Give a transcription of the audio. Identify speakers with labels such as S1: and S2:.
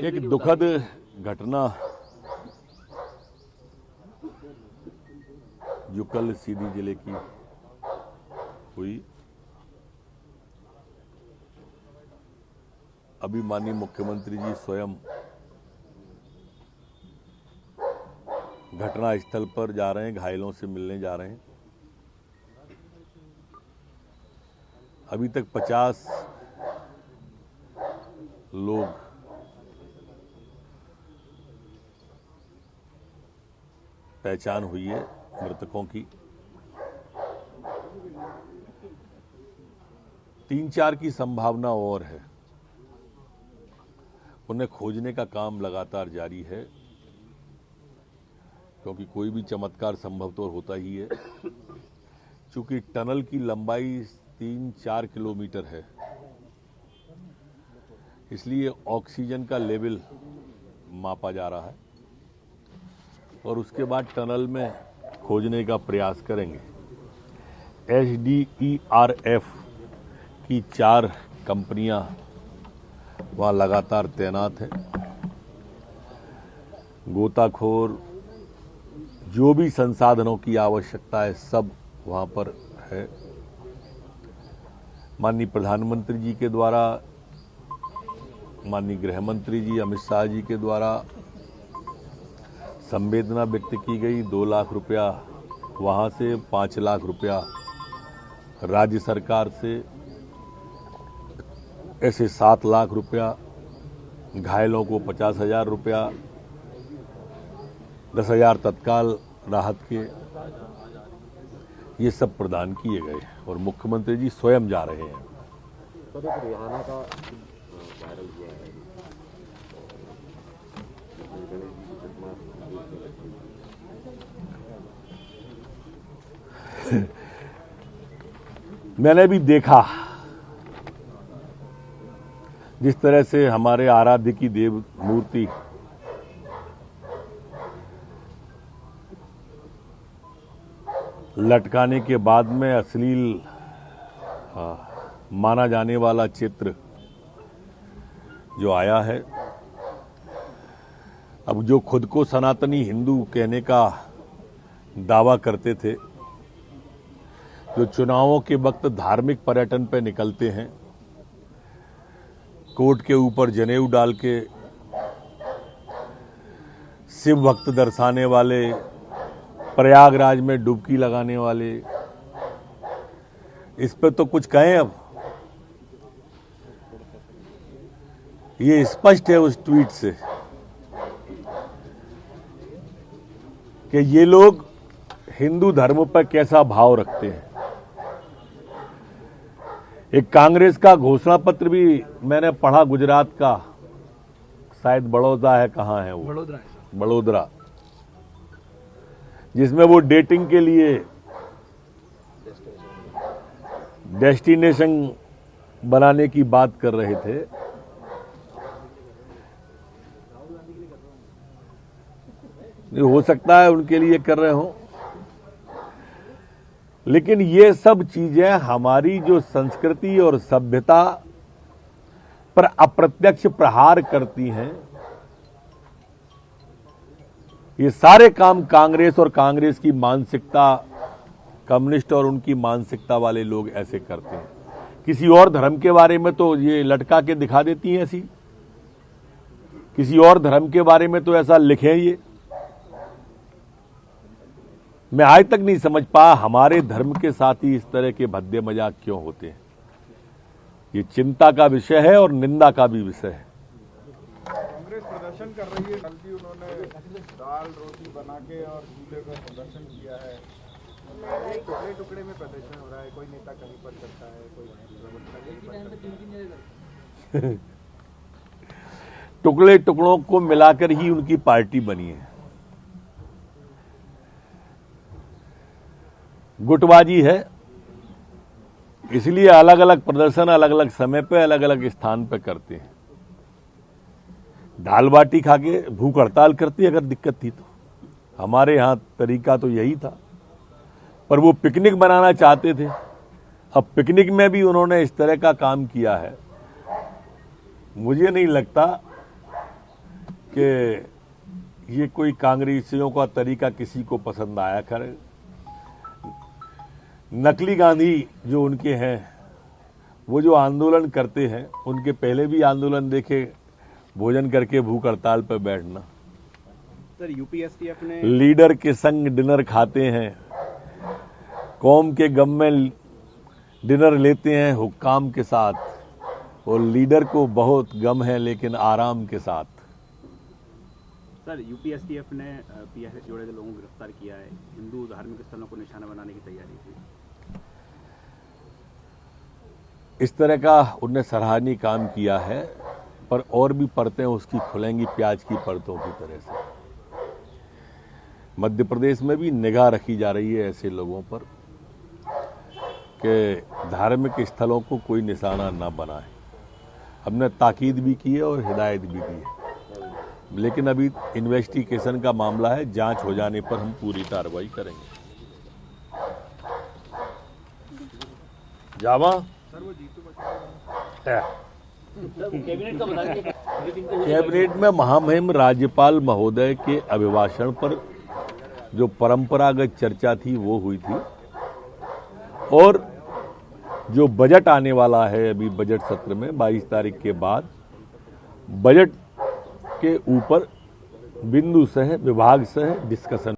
S1: एक दुखद घटना जो कल सीधी जिले की हुई। अभी माननीय मुख्यमंत्री जी स्वयं घटना स्थल पर जा रहे हैं, घायलों से मिलने जा रहे हैं। अभी तक 50 लोग पहचान हुई है मृतकों की। 3-4 की संभावना और है। उन्हें खोजने का काम लगातार जारी है, क्योंकि कोई भी चमत्कार संभव तो होता ही है। चूंकि टनल की लंबाई 3-4 किलोमीटर है, इसलिए ऑक्सीजन का लेवल मापा जा रहा है और उसके बाद टनल में खोजने का प्रयास करेंगे। SDERF की 4 कंपनियां वहां लगातार तैनात हैं। गोताखोर, जो भी संसाधनों की आवश्यकता है, सब वहां पर है। माननीय प्रधानमंत्री जी के द्वारा, माननीय गृह मंत्री जी अमित शाह जी के द्वारा संवेदना व्यक्त की गई। 2 लाख रुपया वहां से, 5 लाख रुपया राज्य सरकार से, ऐसे 7 लाख रुपया, घायलों को 50,000 रुपया, 10,000 तत्काल राहत के, ये सब प्रदान किए गए और मुख्यमंत्री जी स्वयं जा रहे हैं।
S2: सर, एक रिहाना का वायरल हुआ है।
S1: मैंने भी देखा जिस तरह से हमारे आराध्य की देव मूर्ति लटकाने के बाद में अश्लील माना जाने वाला चित्र जो आया है। अब जो खुद को सनातनी हिंदू कहने का दावा करते थे, जो चुनावों के वक्त धार्मिक पर्यटन पे निकलते हैं, कोट के ऊपर जनेऊ डाल के शिव भक्त दर्शाने वाले, प्रयागराज में डुबकी लगाने वाले, इस पे तो कुछ कहें। अब ये स्पष्ट है उस ट्वीट से कि ये लोग हिंदू धर्म पर कैसा भाव रखते हैं। एक कांग्रेस का घोषणा पत्र भी मैंने पढ़ा, गुजरात का, शायद बड़ौदा है, कहां है वो, बड़ोदरा, जिसमें वो डेटिंग के लिए डेस्टिनेशन बनाने की बात कर रहे थे। हो सकता है उनके लिए कर रहे हो, लेकिन ये सब चीजें हमारी जो संस्कृति और सभ्यता पर अप्रत्यक्ष प्रहार करती हैं। ये सारे काम कांग्रेस और कांग्रेस की मानसिकता, कम्युनिस्ट और उनकी मानसिकता वाले लोग ऐसे करते हैं। किसी और धर्म के बारे में तो ये लटका के दिखा देती हैं ऐसी, किसी और धर्म के बारे में तो ऐसा लिखे ये। मैं आज तक नहीं समझ पाया हमारे धर्म के साथ ही इस तरह के भद्दे मजाक क्यों होते हैं। ये चिंता का विषय है और निंदा का भी विषय है।
S3: कांग्रेस प्रदर्शन कर रही है, कल भी उन्होंने दाल रोटी बना के और चूल्हे पर प्रदर्शन किया है। टुकड़े टुकड़े में प्रदर्शन हो रहा है, कोई नेता कहीं पर करता है, कोई प्रवक्ता कहीं पर करता है।
S1: टुकड़े टुकड़ों को मिलाकर ही उनकी पार्टी बनी है। गुटबाजी है, इसलिए अलग अलग प्रदर्शन अलग अलग समय पे अलग अलग स्थान पे करते हैं। दाल बाटी खा के भूख हड़ताल करती अगर दिक्कत थी तो। हमारे यहां तरीका तो यही था, पर वो पिकनिक बनाना चाहते थे। अब पिकनिक में भी उन्होंने इस तरह का काम किया है। मुझे नहीं लगता कि ये कोई कांग्रेसियों का तरीका किसी को पसंद आया करे। नकली गांधी जो उनके हैं, वो जो आंदोलन करते हैं, उनके पहले भी आंदोलन देखे, भोजन करके भूख हड़ताल पर बैठना।
S2: सर यूपीएसटीएफ ने
S1: लीडर के संग डिनर खाते हैं, कौम के गम में डिनर लेते हैं हुक्काम के साथ, और लीडर को बहुत गम है लेकिन आराम के साथ।
S2: सर यूपीएसटीएफ ने पीएस से जुड़े लोगों को गिरफ्तार किया है, हिंदू धार्मिक स्थलों को निशाना बनाने की तैयारी थी।
S1: इस तरह का उनने सराहनीय काम किया है, पर और भी परतें उसकी खुलेंगी प्याज की परतों की तरह से। मध्य प्रदेश में भी निगाह रखी जा रही है ऐसे लोगों पर कि धार्मिक स्थलों को कोई निशाना न बनाए। हमने ताकीद भी की है और हिदायत भी दी है, लेकिन अभी इन्वेस्टिगेशन का मामला है, जांच हो जाने पर हम पूरी कार्रवाई करेंगे। जावा कैबिनेट में महामहिम राज्यपाल महोदय के अभिभाषण पर जो परंपरागत चर्चा थी वो हुई थी, और जो बजट आने वाला है अभी बजट सत्र में 22 तारीख के बाद, बजट के ऊपर बिंदु सह विभाग सह डिस्कशन